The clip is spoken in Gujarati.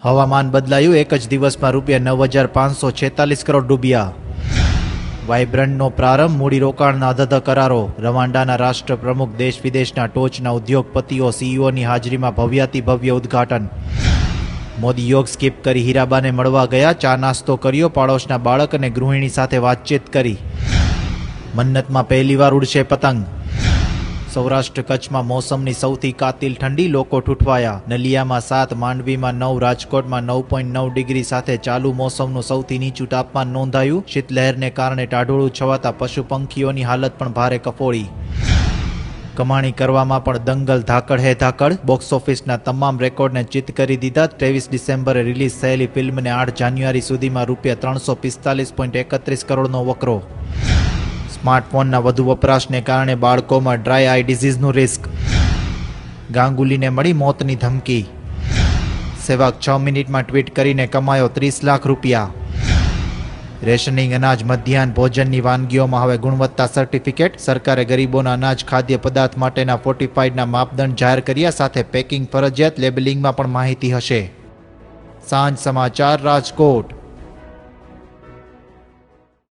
હવામાન બદલાયું, એક જ દિવસમાં ₹9,546 કરોડ ડૂબ્યા. વાઇબ્રન્ટનો પ્રારંભ, મૂડીરોકાણના અધધ કરારો. રવાંડાના રાષ્ટ્રપ્રમુખ દેશ વિદેશના ટોચના ઉદ્યોગપતિઓ સીઈઓની હાજરીમાં ભવ્યાતિભવ્ય ઉદ્ઘાટન. મોદી યોગ સ્કીપ કરી હીરાબાને મળવા ગયા, ચા નાસ્તો કર્યો, પાડોશના બાળક અને ગૃહિણી સાથે વાતચીત કરી. મન્નતમાં પહેલીવાર ઉડશે પતંગ. સૌરાષ્ટ્ર કચ્છમાં મોસમની સૌથી કાતિલ ઠંડી, લોકો ઠૂઠવાયા. નલિયામાં 7, માંડવીમાં 9, રાજકોટમાં 9.9 ડિગ્રી સાથે ચાલુ મોસમનું સૌથી નીચું તાપમાન નોંધાયું. શીતલહેરને કારણે ટાઢોળું છવાતા પશુ પંખીઓની હાલત પણ ભારે કફોડી. કમાણી કરવામાં પણ દંગલ, ધાકડ હે ધાકડ. બોક્સ ઓફિસના તમામ રેકોર્ડને ચિત્ત કરી દીધા. 23 ડિસેમ્બરે રિલીઝ થયેલી ફિલ્મને 8 જાન્યુઆરી સુધીમાં ₹345.31 કરોડનો વકરો. સ્માર્ટફોનના વધુ વપરાશને કારણે બાળકોમાં ડ્રાય આઈ ડિઝીઝનું રિસ્ક. ગાંગુલીને મળી મોતની ધમકી. સહેવાગ 6 મિનિટમાં ટ્વીટ કરીને કમાયો ₹30 લાખ. રેશનિંગ અનાજ, મધ્યાહન ભોજનની વાનગીઓમાં હવે ગુણવત્તા સર્ટિફિકેટ. સરકારે ગરીબોના અનાજ ખાદ્ય પદાર્થ માટેના ફોર્ટિફાઈડના માપદંડ જાહેર કર્યા, સાથે પેકિંગ ફરજિયાત, લેબલિંગમાં પણ માહિતી હશે. સાંજ સમાચાર, રાજકોટ.